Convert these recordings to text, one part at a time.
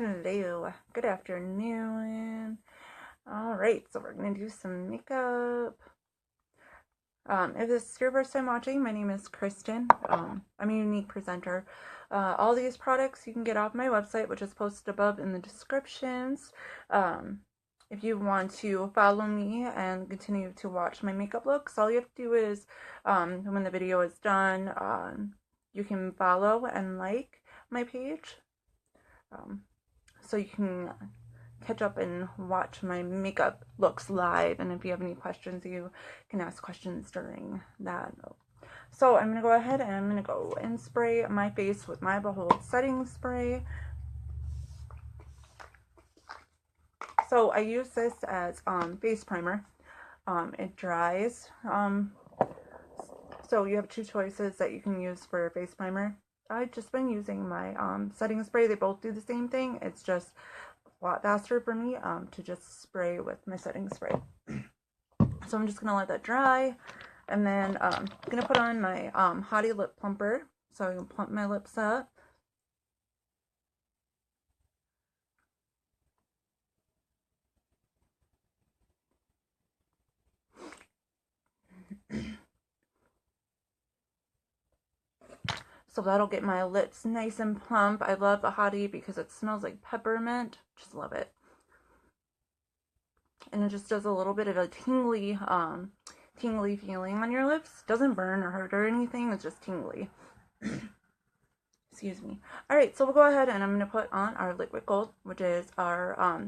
Hello, good afternoon. All right, so we're gonna do some makeup. If this is your first time watching, my name is Kristen. I'm a unique presenter. All these products you can get off my website, which is posted above in the descriptions. If you want to follow me and continue to watch my makeup looks, all you have to do is, when the video is done, you can follow and like my page. So you can catch up and watch my makeup looks live, and if you have any questions, you can ask questions during that. So I'm gonna go ahead and I'm gonna go and spray my face with my Behold setting spray. So I use this as face primer. It dries. So you have two choices that you can use for face primer. I've just been using my setting spray. They both do the same thing. It's just a lot faster for me to just spray with my setting spray. So I'm just going to let that dry. And then I'm going to put on my Hottie Lip Plumper so I can plump my lips up. So that'll get my lips nice and plump. I love the Hottie because it smells like peppermint. Just love it. And it just does a little bit of a tingly feeling on your lips. Doesn't burn or hurt or anything. It's just tingly. Excuse me. Alright, so we'll go ahead and I'm going to put on our liquid gold, which is our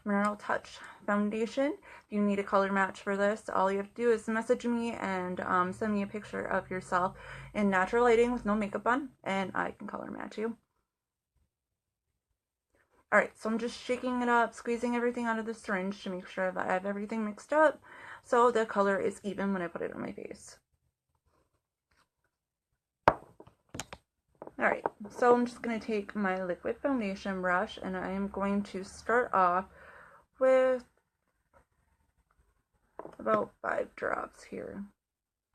Mineral Touch foundation. If you need a color match for this, all you have to do is message me and send me a picture of yourself in natural lighting with no makeup on, and I can color match you. Alright, so I'm just shaking it up, squeezing everything out of the syringe to make sure that I have everything mixed up so the color is even when I put it on my face. Alright, so I'm just going to take my liquid foundation brush and I am going to start off with about 5 drops here.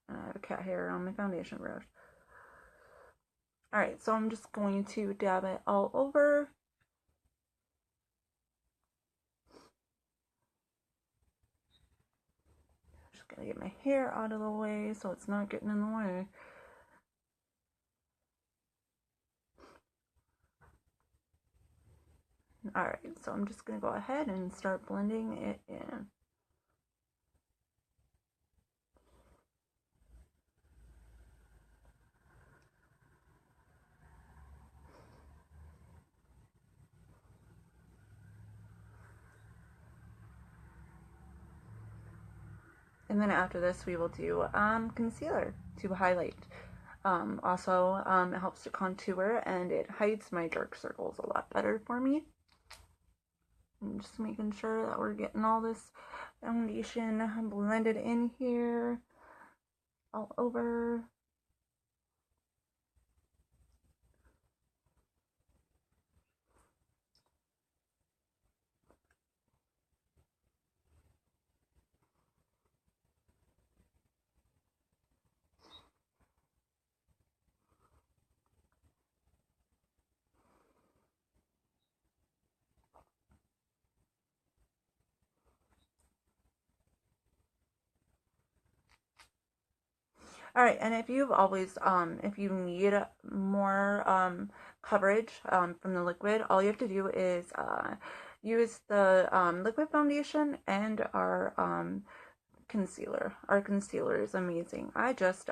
I have a cat hair on my foundation brush. Alright, so I'm just going to dab it all over. Just gonna get my hair out of the way so it's not getting in the way. Alright, so I'm just gonna go ahead and start blending it in. And then after this, we will do concealer to highlight. Also, it helps to contour and it hides my dark circles a lot better for me. I'm just making sure that we're getting all this foundation blended in here, all over. All right, and if you've always, if you need more coverage from the liquid, all you have to do is use the liquid foundation and our concealer. Our concealer is amazing. I just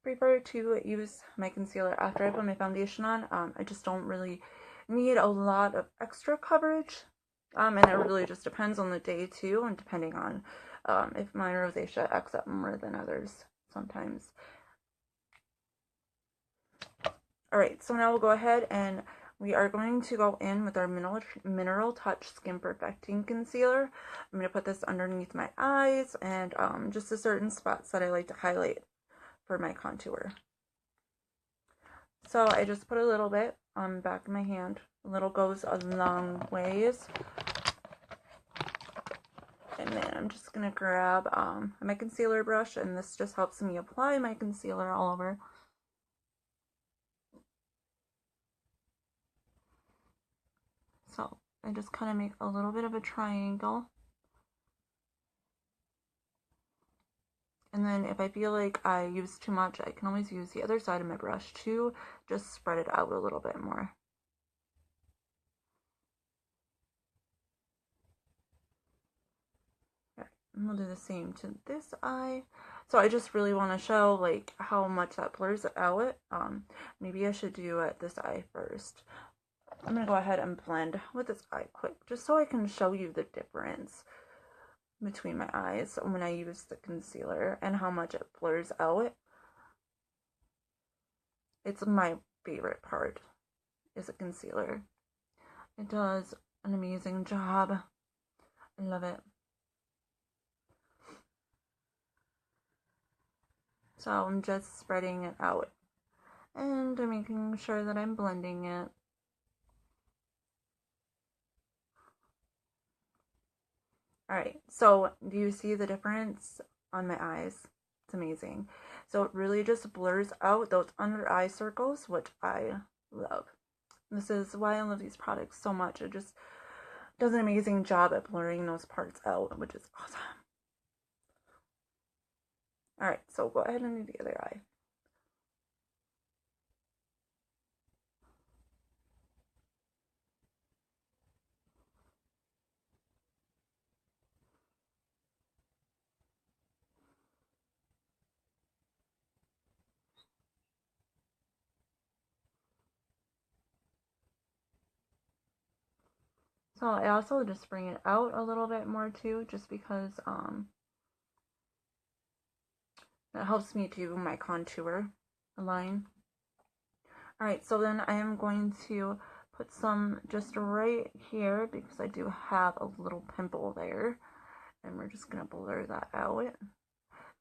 prefer to use my concealer after I put my foundation on. I just don't really need a lot of extra coverage. And it really just depends on the day too, and depending on if my rosacea acts up more than others sometimes. Alright, so now we'll go ahead and we are going to go in with our Mineral Touch Skin Perfecting Concealer. I'm going to put this underneath my eyes and just the certain spots that I like to highlight for my contour. So I just put a little bit on the back of my hand. A little goes a long ways. And then I'm just going to grab my concealer brush, and this just helps me apply my concealer all over. So I just kind of make a little bit of a triangle. And then if I feel like I use too much, I can always use the other side of my brush to just spread it out a little bit more. And we'll do the same to this eye. So I just really want to show like how much that blurs it out. Maybe I should do this eye first. I'm gonna go ahead and blend with this eye quick, just so I can show you the difference between my eyes when I use the concealer and how much it blurs out. It's my favorite part, is a concealer. It does an amazing job. I love it. So I'm just spreading it out and I'm making sure that I'm blending it. Alright, so do you see the difference on my eyes? It's amazing. So it really just blurs out those under eye circles, which I love. This is why I love these products so much. It just does an amazing job at blurring those parts out, which is awesome. Alright, so go ahead and do the other eye. So I also just bring it out a little bit more too, just because that helps me do my contour line. Alright, so then I am going to put some just right here because I do have a little pimple there. And we're just going to blur that out.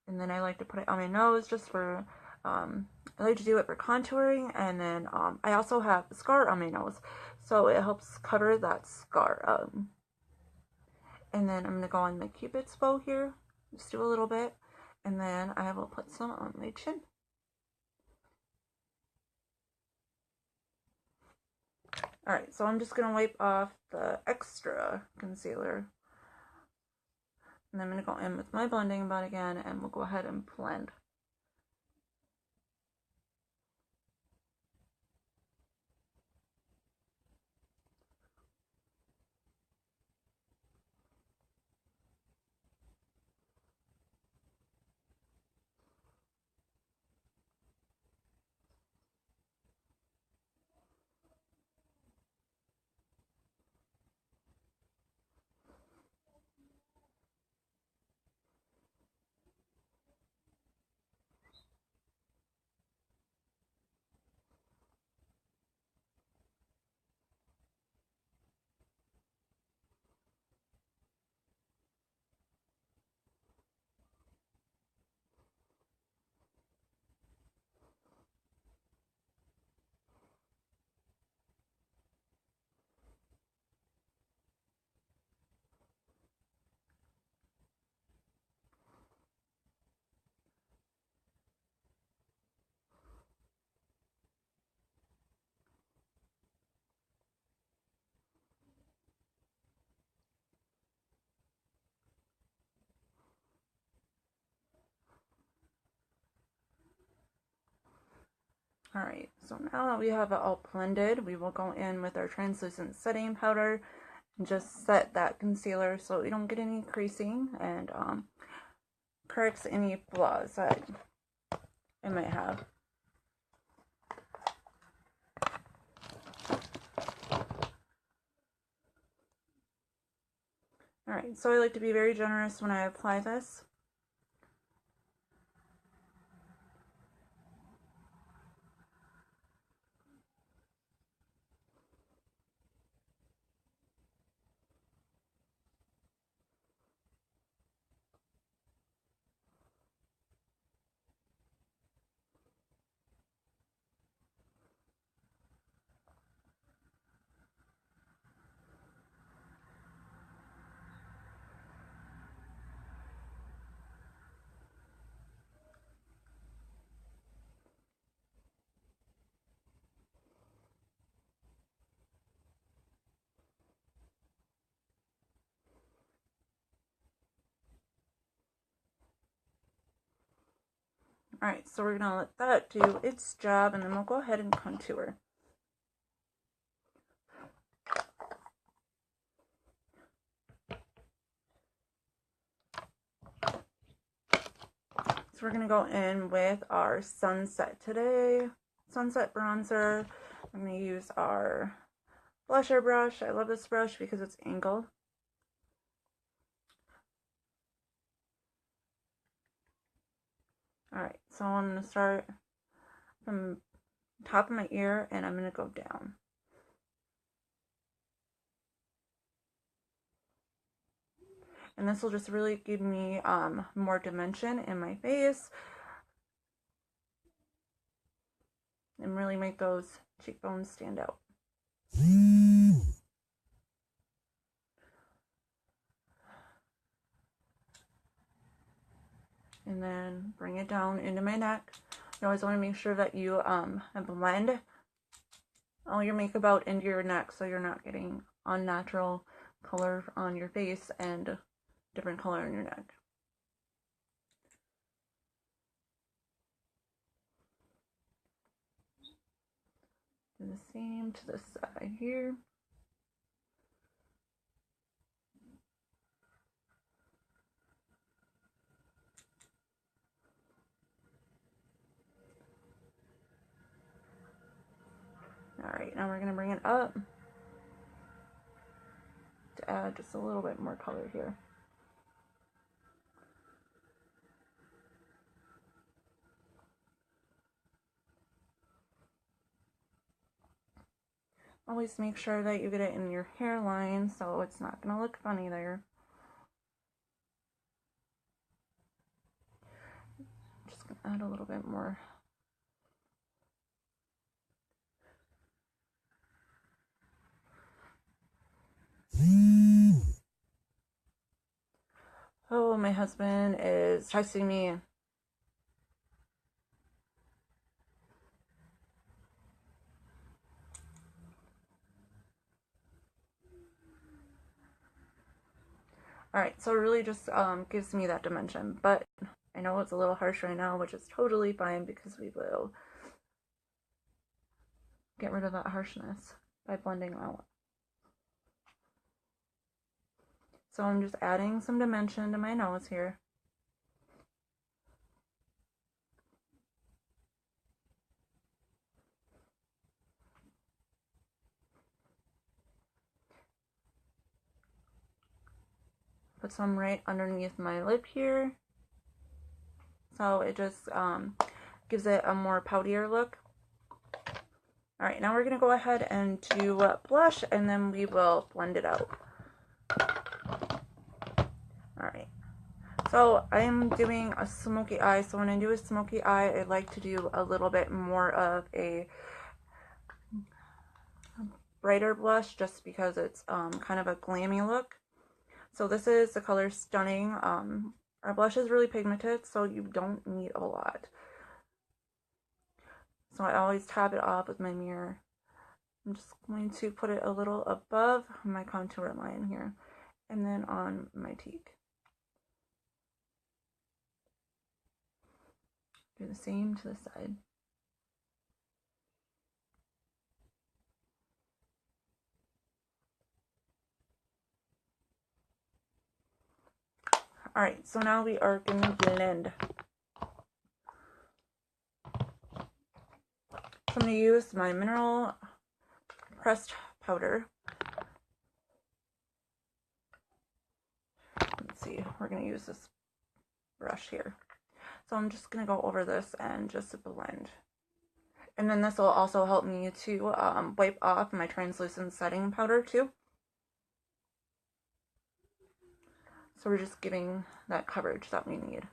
And then I like to put it on my nose just for, I like to do it for contouring. And then I also have a scar on my nose, so it helps cover that scar. And then I'm going to go on my Cupid's bow here, just do a little bit. And then I will put some on my chin. Alright, so I'm just going to wipe off the extra concealer. And I'm going to go in with my blending bud again, and we'll go ahead and blend. Alright, so now that we have it all blended, we will go in with our translucent setting powder and just set that concealer so we don't get any creasing and corrects any flaws that it might have. Alright, so I like to be very generous when I apply this. Alright, so we're going to let that do its job, and then we'll go ahead and contour. So we're going to go in with our Sunset today. Sunset bronzer. I'm going to use our blusher brush. I love this brush because it's angled. Alright, so I'm going to start from top of my ear and I'm going to go down. And this will just really give me more dimension in my face and really make those cheekbones stand out. And then bring it down into my neck. You always want to make sure that you blend all your makeup out into your neck so you're not getting unnatural color on your face and different color in your neck. Do the same to this side here. Alright, now we're going to bring it up to add just a little bit more color here. Always make sure that you get it in your hairline so it's not going to look funny there. Just going to add a little bit more. Oh, my husband is texting me. Alright, so it really just gives me that dimension, but I know it's a little harsh right now, which is totally fine because we will get rid of that harshness by blending out. So I'm just adding some dimension to my nose here. Put some right underneath my lip here. So it just gives it a more poutier look. Alright, now we're going to go ahead and do blush and then we will blend it out. Alright, so I'm doing a smoky eye. So when I do a smoky eye, I like to do a little bit more of a brighter blush just because it's kind of a glammy look. So this is the color Stunning. Our blush is really pigmented, so you don't need a lot. So I always tap it off with my mirror. I'm just going to put it a little above my contour line here, and then on my cheek. Do the same to the side. Alright, so now we are going to blend. So I'm going to use my mineral pressed powder. Let's see, we're going to use this brush here. So I'm just going to go over this and just blend. And then this will also help me to wipe off my translucent setting powder too. So we're just giving that coverage that we need.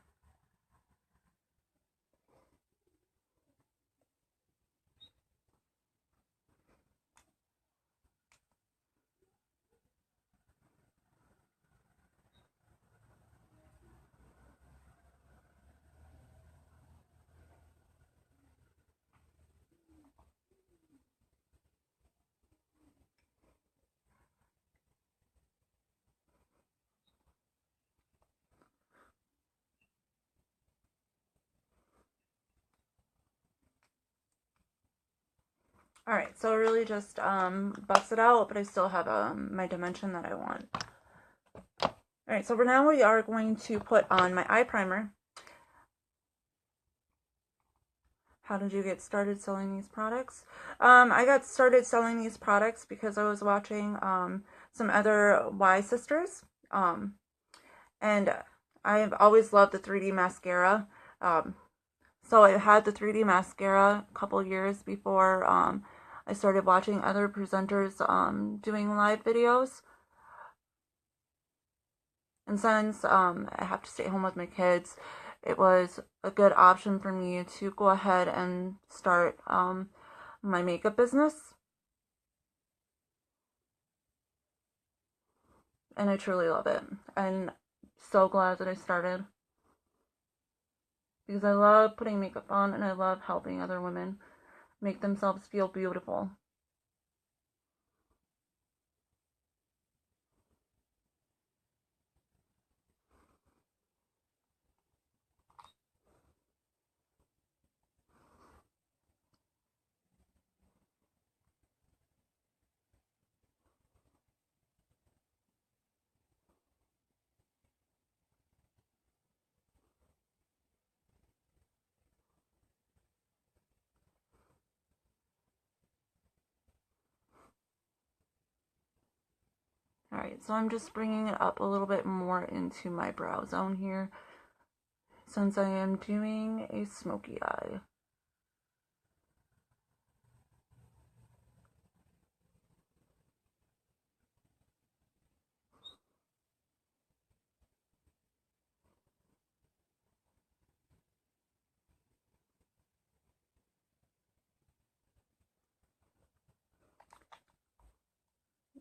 Alright, so I really just buffs it out, but I still have my dimension that I want. Alright, so for now we are going to put on my eye primer. How did you get started selling these products? I got started selling these products because I was watching some other Y sisters. And I have always loved the 3D mascara. So I had the 3D mascara a couple years before I started watching other presenters doing live videos. And since I have to stay home with my kids, it was a good option for me to go ahead and start my makeup business. And I truly love it. And so glad that I started. Because I love putting makeup on and I love helping other women make themselves feel beautiful. Alright, so I'm just bringing it up a little bit more into my brow zone here, since I am doing a smoky eye.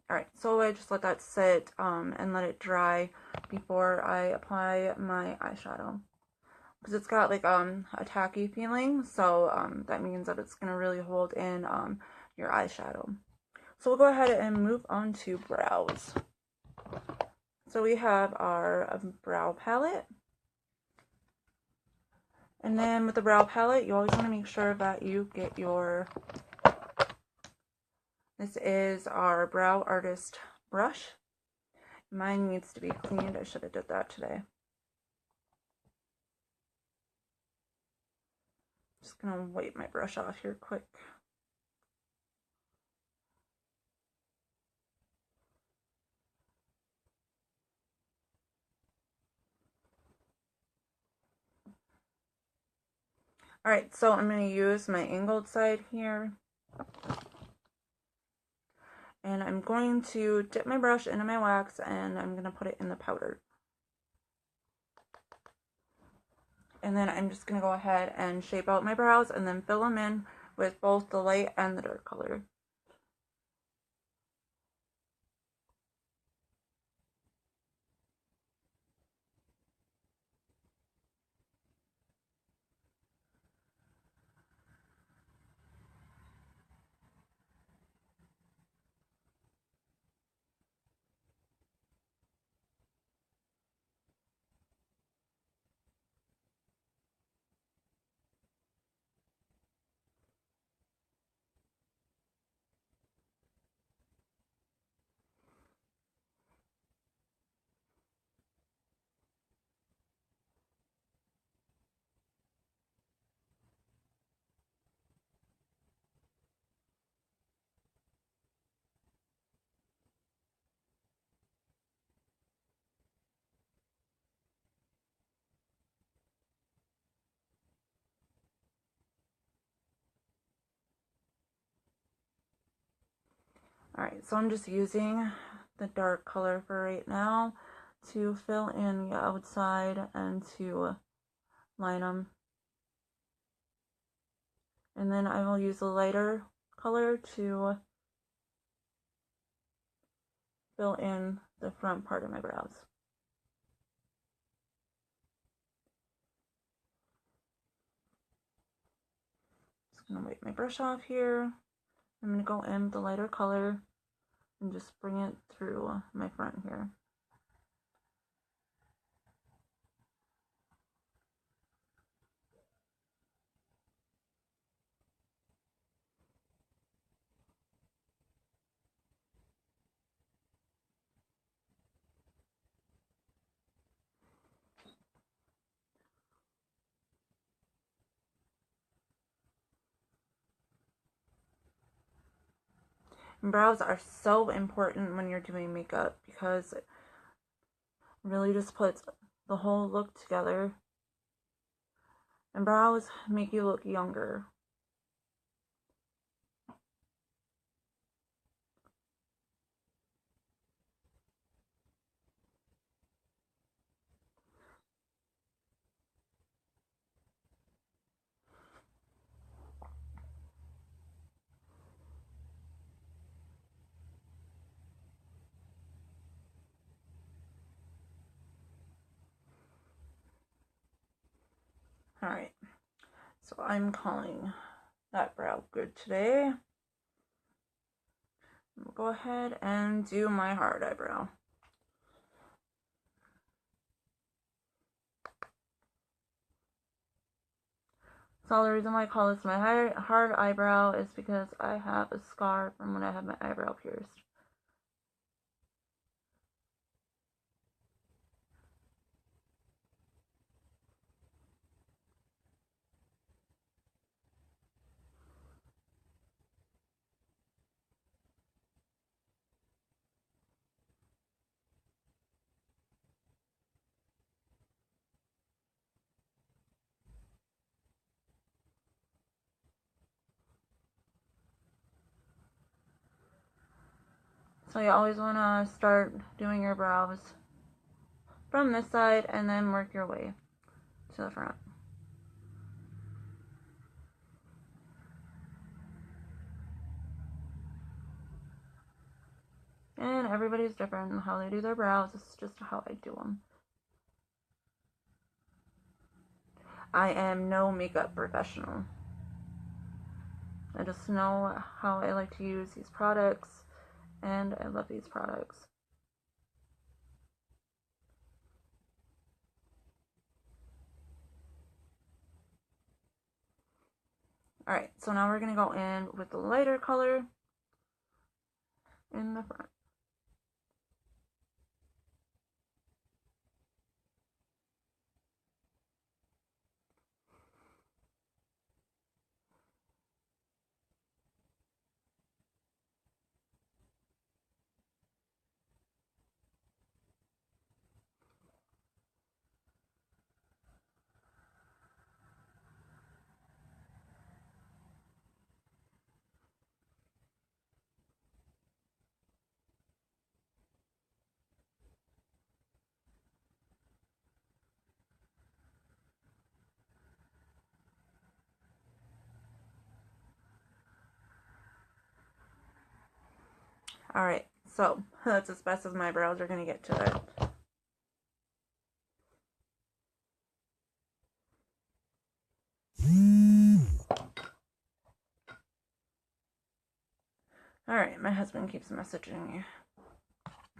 Alright, so I just let that sit and let it dry before I apply my eyeshadow. Because it's got like a tacky feeling, so that means that it's going to really hold in your eyeshadow. So we'll go ahead and move on to brows. So we have our brow palette. And then with the brow palette, you always want to make sure that you get your... This is our Brow Artist brush. Mine needs to be cleaned. I should have did that today. Just gonna wipe my brush off here quick. Alright, so I'm going to use my angled side here. And I'm going to dip my brush into my wax and I'm going to put it in the powder. And then I'm just going to go ahead and shape out my brows and then fill them in with both the light and the dark color. Alright, so I'm just using the dark color for right now to fill in the outside and to line them. And then I will use a lighter color to fill in the front part of my brows. Just gonna wipe my brush off here. I'm gonna go in with the lighter color and just bring it through my front here. And brows are so important when you're doing makeup because it really just puts the whole look together. And brows make you look younger. Alright, so I'm calling that brow good today. I'll go ahead and do my hard eyebrow. So the reason why I call this my hard eyebrow is because I have a scar from when I had my eyebrow pierced. So you always want to start doing your brows from this side and then work your way to the front. And everybody's different in how they do their brows. This is just how I do them. I am no makeup professional. I just know how I like to use these products, and I love these products. Alright, so now we're going to go in with the lighter color in the front. Alright, so that's as best as my brows are going to get to it. Alright, my husband keeps messaging me.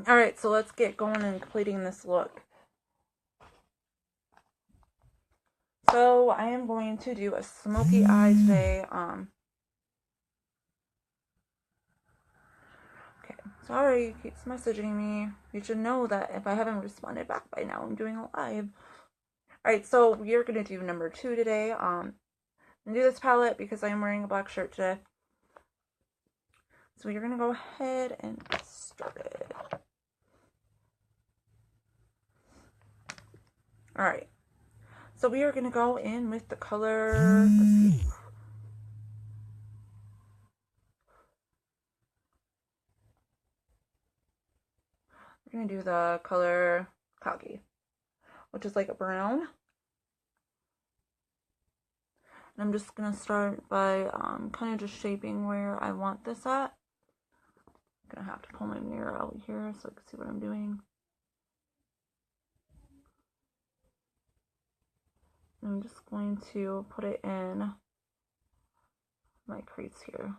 Alright, so let's get going and completing this look. So I am going to do a smoky eye today. Okay, sorry, he keeps messaging me. You should know that if I haven't responded back by now, I'm doing a live. Alright, so we're going to do number 2 today. I'm going to do this palette because I'm wearing a black shirt today. So you're going to go ahead and get started. Alright, so we are going to go in with the color, let's see. We're going to do the color Khaki, which is like a brown. And I'm just going to start by kind of just shaping where I want this at. I'm going to have to pull my mirror out here so I can see what I'm doing. I'm just going to put it in my crease here.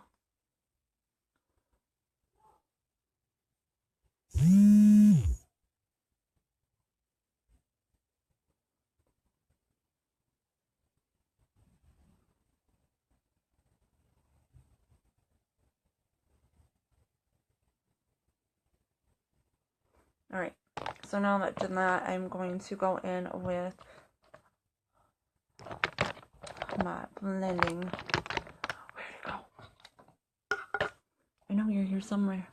Alright, so now that I've done that, I'm going to go in with my blending. Where'd it go? I know you're here somewhere.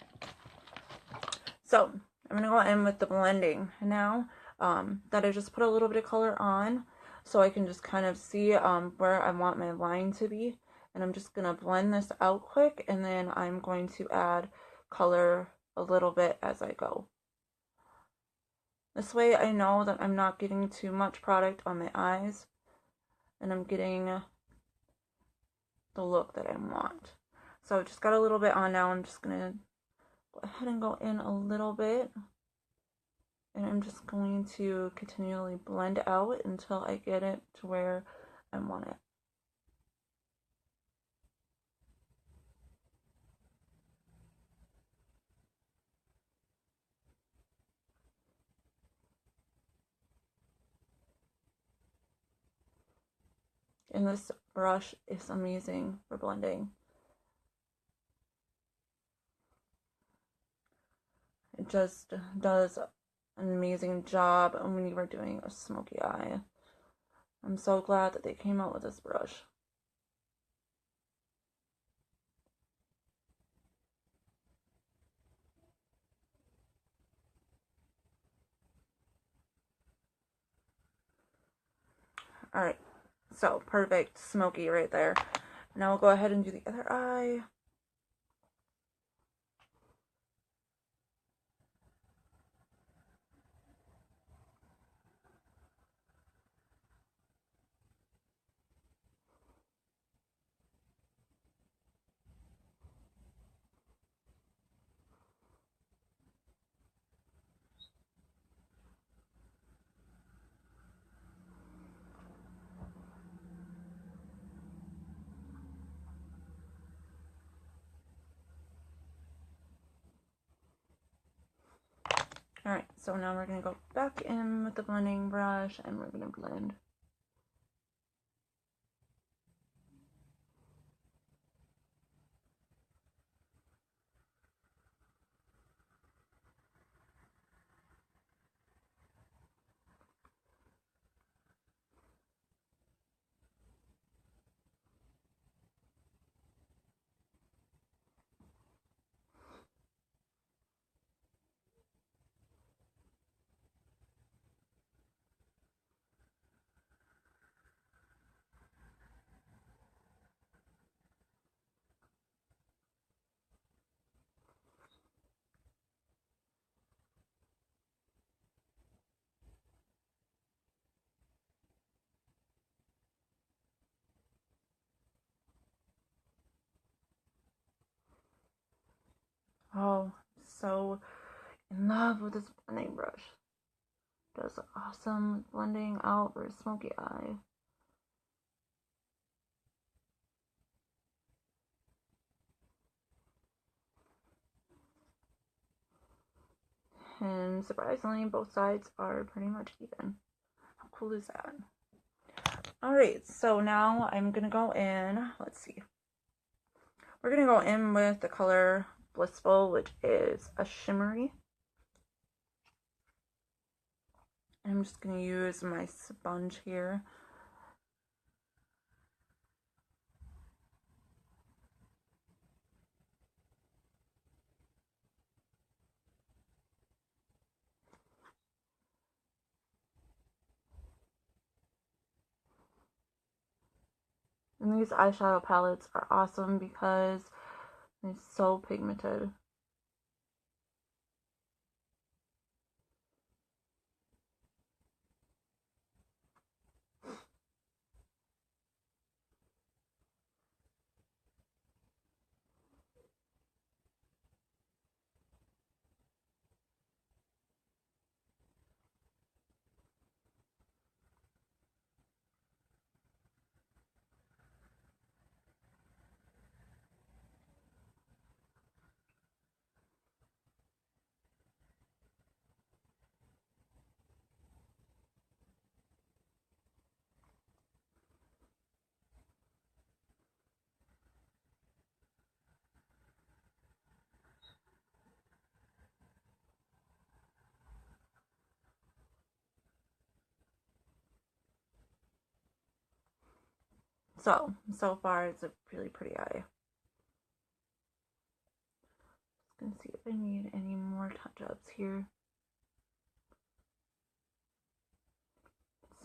So I'm gonna go in with the blending now that I just put a little bit of color on, so I can just kind of see where I want my line to be. And I'm just gonna blend this out quick, and then I'm going to add color a little bit as I go. This way I know that I'm not getting too much product on my eyes, and I'm getting the look that I want. So I just got a little bit on now. I'm just gonna go ahead and go in a little bit, and I'm just going to continually blend out until I get it to where I want it. And this brush is amazing for blending. It just does an amazing job when you were doing a smoky eye. I'm so glad that they came out with this brush. Alright, so perfect smoky right there. Now we'll go ahead and do the other eye. Alright, so now we're going to go back in with the blending brush, and we're going to blend. Oh, so in love with this blending brush. It does awesome blending out for a smoky eye. And surprisingly, both sides are pretty much even. How cool is that? Alright, so now I'm going to go in, let's see. We're going to go in with the color Blissful, which is a shimmery. And I'm just going to use my sponge here. And these eyeshadow palettes are awesome because they're so pigmented. So far it's a really pretty eye. I need any more touch-ups here.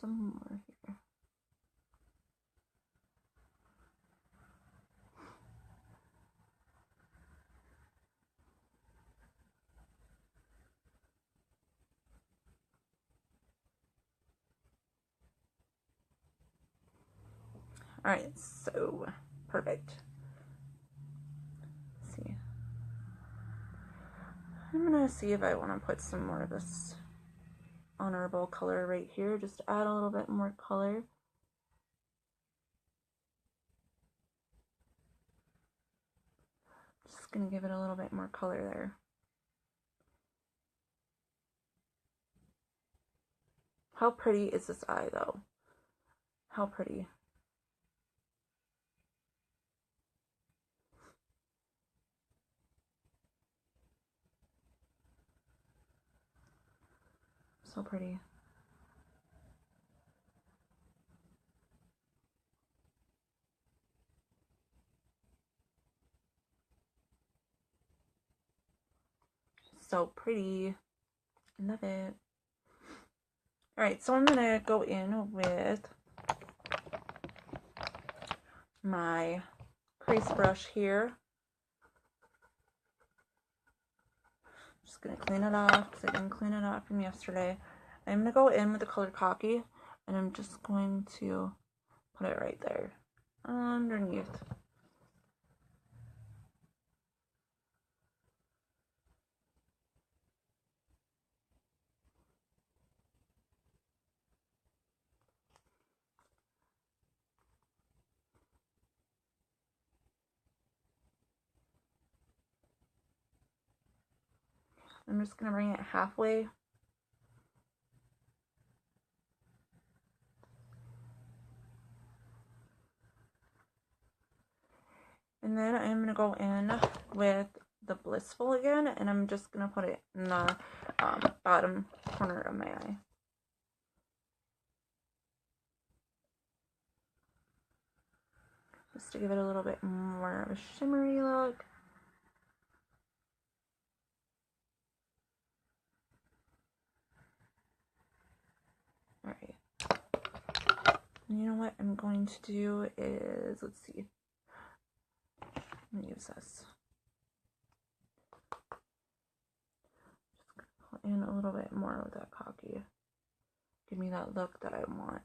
Some more here. Alright, so perfect. Let's see. I'm gonna see if I want to put some more of this honorable color right here. Just add a little bit more color. Just gonna give it a little bit more color there. How pretty is this eye though? How pretty. So pretty. So pretty. I love it. Alright, so I'm going to go in with my crease brush here. Just going to clean it off because I didn't clean it off from yesterday. I'm going to go in with the color Cocky, and I'm just going to put it right there underneath. I'm just going to bring it halfway. And then I'm going to go in with the Blissful again, and I'm just going to put it in the bottom corner of my eye. Just to give it a little bit more of a shimmery look. Alright. And you know what I'm going to do is, let's see. I'm going to use this. Just going to put in a little bit more with that Cocky. Give me that look that I want.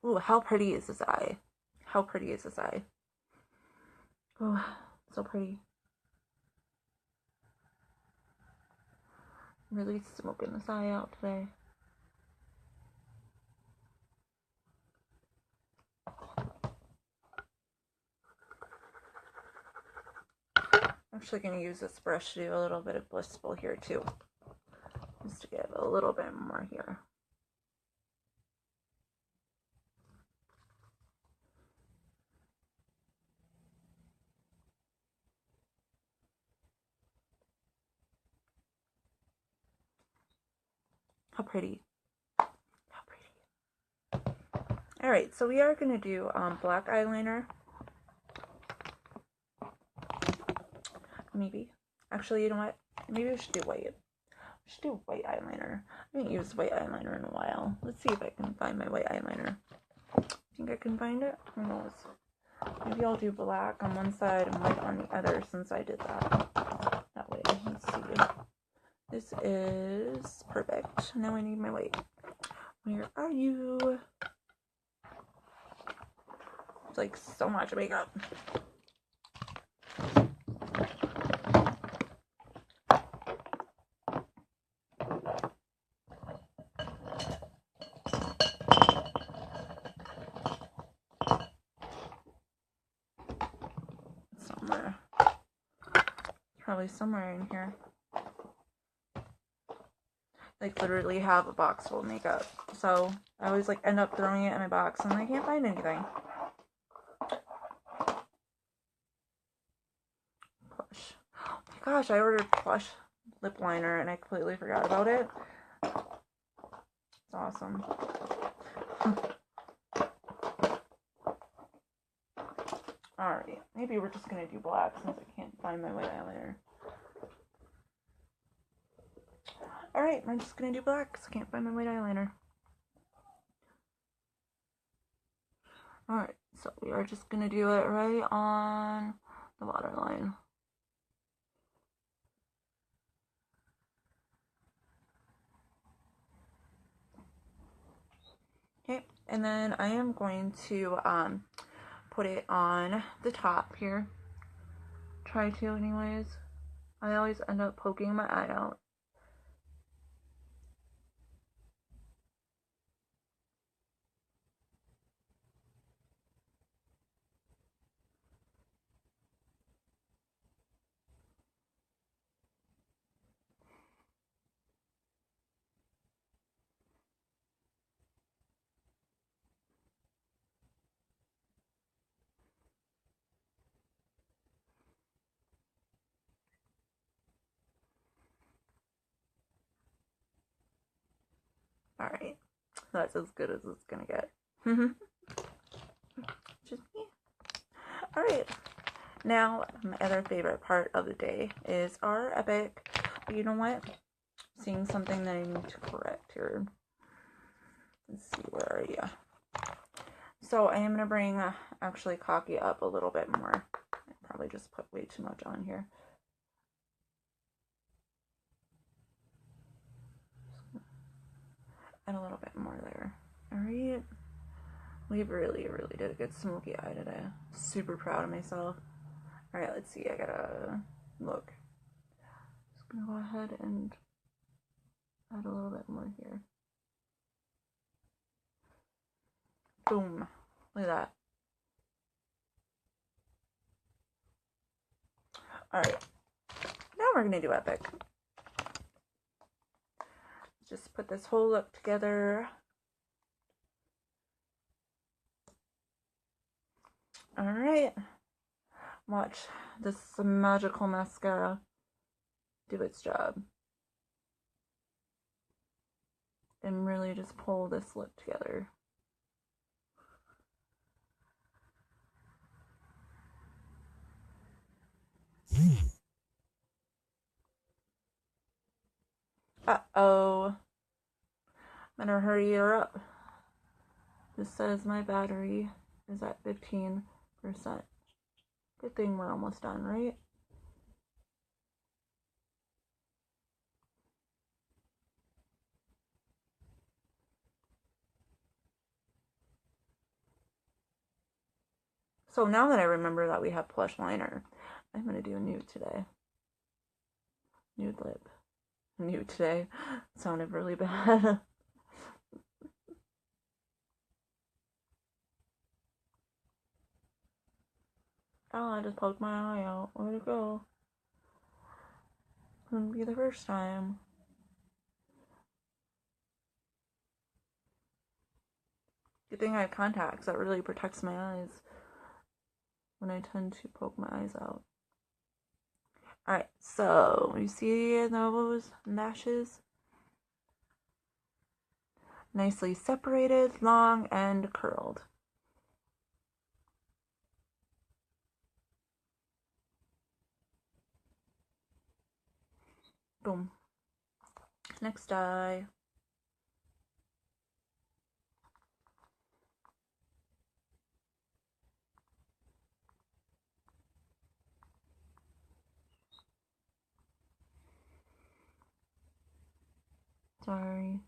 Ooh, how pretty is this eye? How pretty is this eye? Oh, so pretty. Really smoking this eye out today. I'm actually going to use this brush to do a little bit of Blissful here too. Just to give a little bit more here. How pretty. How pretty. Alright, so we are going to do black eyeliner. Maybe. Actually, you know what? Maybe we should do white. We should do white eyeliner. I haven't used white eyeliner in a while. Let's see if I can find my white eyeliner. Think I can find it? Who knows? Maybe I'll do black on one side and white on the other since I did that. That way. Let's see. This is perfect. Now I need my white. Where are you? It's like so much makeup. Somewhere. Probably somewhere in here. Like literally have a box full of makeup. So I always like end up throwing it in my box and I can't find anything. Plush. Oh my gosh, I ordered Plush lip liner and I completely forgot about it. It's awesome. Alright, maybe we're just going to do black since I can't find my white eyeliner. Alright, I'm just going to do black because I can't find my white eyeliner. Alright, so we are just going to do it right on the waterline. Okay, and then I am going to put it on the top here. Try to anyways. I always end up poking my eye out. Alright, that's as good as it's gonna get. Just me. Alright, now my other favorite part of the day is our epic. But you know what? Seeing something that I need to correct here. Let's see, where are you? So I am gonna bring actually cocky up a little bit more. I probably just put way too much on here. And a little bit more there. Alright. We really did a good smoky eye today. Super proud of myself. Alright, let's see. I gotta look. Just gonna go ahead and add a little bit more here. Boom. Look at that. Alright. Now we're gonna do epic. Just put this whole look together. Alright. Watch this magical mascara do its job. And really just pull this look together. Uh-oh. Better hurry her up. This says my battery is at 15%. Good thing we're almost done, right? So now that I remember that we have plush liner, I'm going to do a nude today. Nude lip. Nude today. Sounded really bad. Oh, I just poked my eye out. Where'd it go? Wouldn't be the first time. Good thing I have contacts. That really protects my eyes when I tend to poke my eyes out. Alright, so you see those lashes? Nicely separated, long, and curled. Boom. Next eye. Sorry.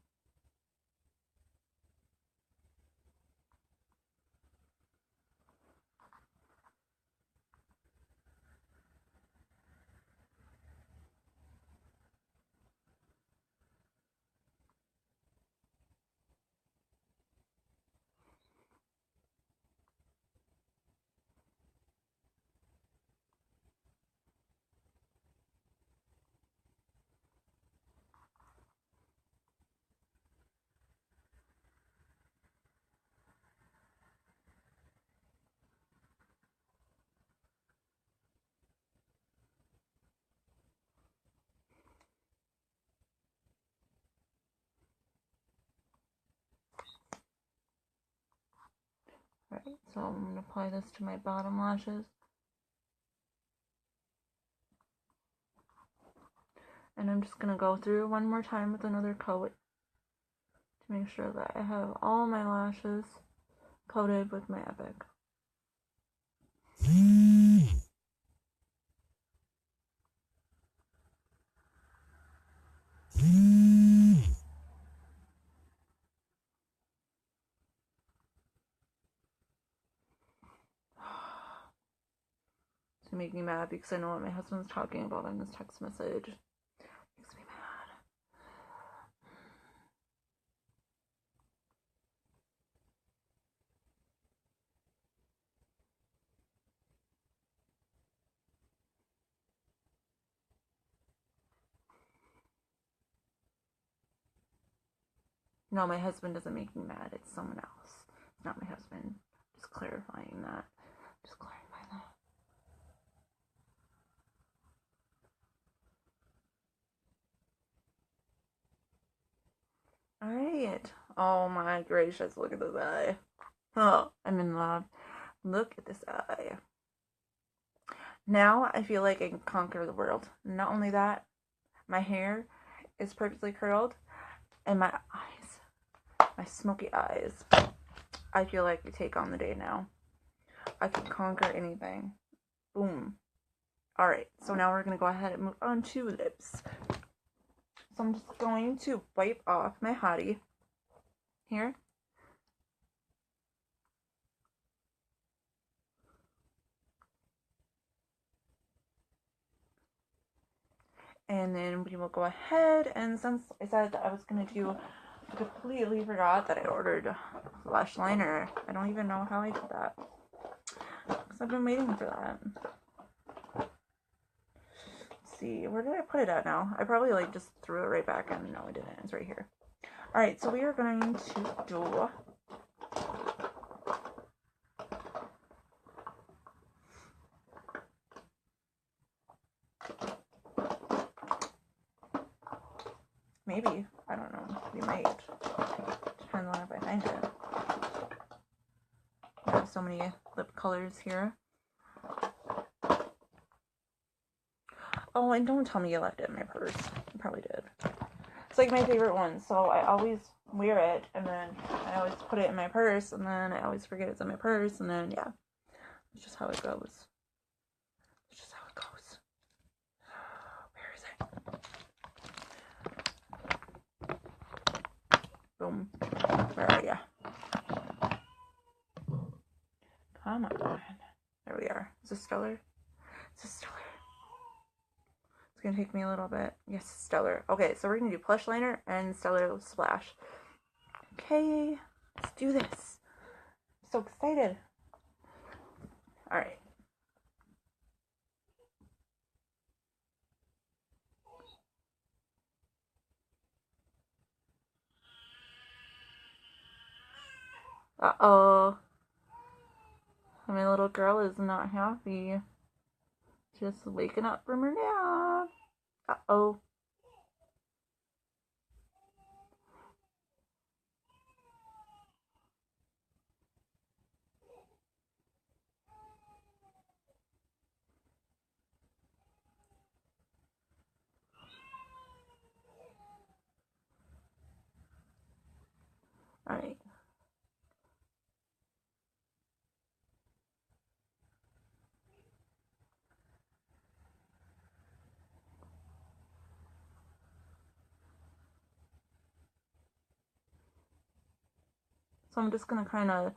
Alright, so I'm going to apply this to my bottom lashes. And I'm just going to go through one more time with another coat to make sure that I have all my lashes coated with my Epic. To make me mad because I know what my husband's talking about in this text message. Makes me mad. No, my husband doesn't make me mad. It's someone else. It's not my husband. Just clarifying that. Just clarifying that. Alright. Oh my gracious, look at this eye. Oh, I'm in love. Look at this eye. Now I feel like I can conquer the world. Not only that, my hair is perfectly curled, and my eyes, my smoky eyes, I feel like we take on the day now. I can conquer anything. Boom. Alright, so now we're going to go ahead and move on to lips. So I'm just going to wipe off my hottie here. And then we will go ahead, and since I said that I was going to do, I completely forgot that I ordered lash liner. I don't even know how I did that, because I've been waiting for that. Let's see, where did I put it at now? I probably like just threw it right back in. No, I didn't. It's right here. Alright, so we are going to do maybe. I don't know. We might. Depends on if I find it. I have so many lip colors here. Oh, and don't tell me you left it in my purse. You probably did. It's like my favorite one, so I always wear it, and then I always put it in my purse, and then I always forget it's in my purse, and then, yeah. It's just how it goes. It's just how it goes. Where is it? Boom. Where are ya? Come on. There we are. Is this stellar? Is this stellar? It's gonna take me a little bit. Yes, stellar. Okay, so we're gonna do plush liner and stellar splash. Okay, let's do this. I'm so excited. Alright. Uh-oh. My little girl is not happy. Just waking up from her nap. Uh-oh. Alright. So I'm just going to kind of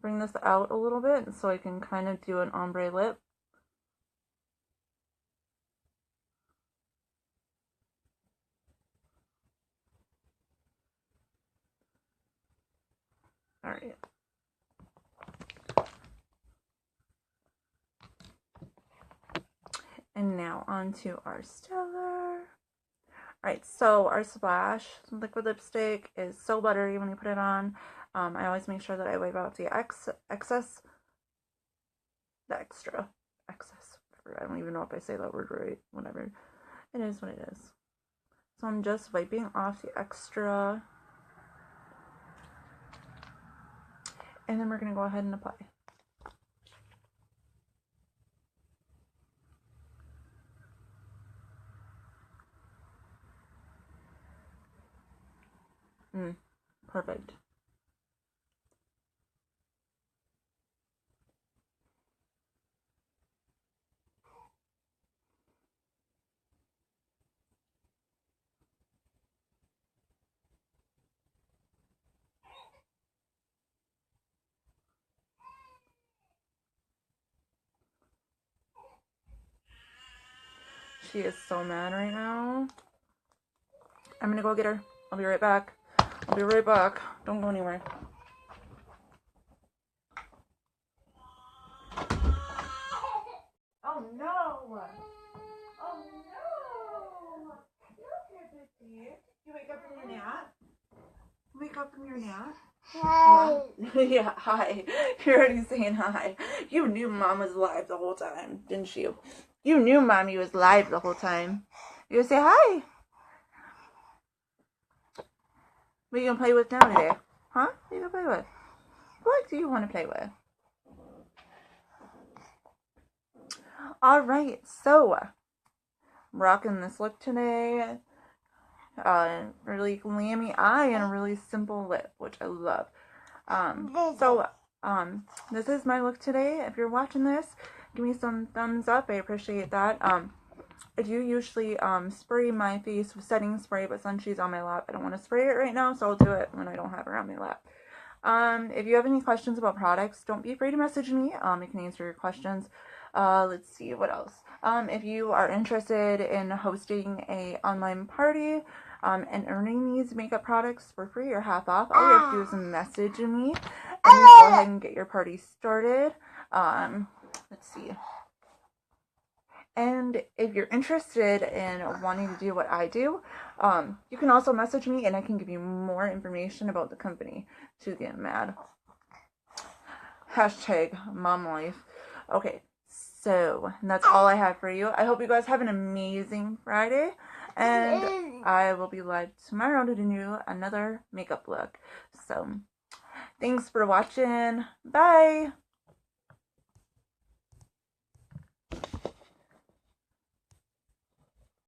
bring this out a little bit so I can kind of do an ombre lip. Alright. And now onto our stellar. Alright, so our splash liquid lipstick is so buttery when you put it on. I always make sure that I wipe out the excess. I don't even know if I say that word right. Whatever. It is what it is. So I'm just wiping off the extra. And then we're going to go ahead and apply. Perfect. She is so mad right now. I'm gonna go get her. I'll be right back. I'll be right back. Don't go anywhere. Oh no! Oh no! You wake up from your nap? Wake up from your nap? Hi. Yeah, hi. You're already saying hi. You knew Mom was live the whole time, didn't you? You knew Mommy was live the whole time. You say hi. What are you gonna play with now today? Huh? What are you gonna play with? What do you want to play with? Alright, so rocking this look today. Really glammy eye and a really simple lip, which I love. This is my look today. If you're watching this, give me some thumbs up. I appreciate that. I do usually spray my face with setting spray, but since she's on my lap, I don't want to spray it right now, so I'll do it when I don't have her on my lap. If you have any questions about products, don't be afraid to message me. I can answer your questions. Let's see, what else? If you are interested in hosting a online party and earning these makeup products for free or half off, all you have to do is message me and you go ahead and get your party started. Let's see. And if you're interested in wanting to do what I do, you can also message me and I can give you more information about the company. She's getting mad. Hashtag mom life. Okay, so that's all I have for you. I hope you guys have an amazing Friday. And I will be live tomorrow to do another makeup look. So, thanks for watching. Bye!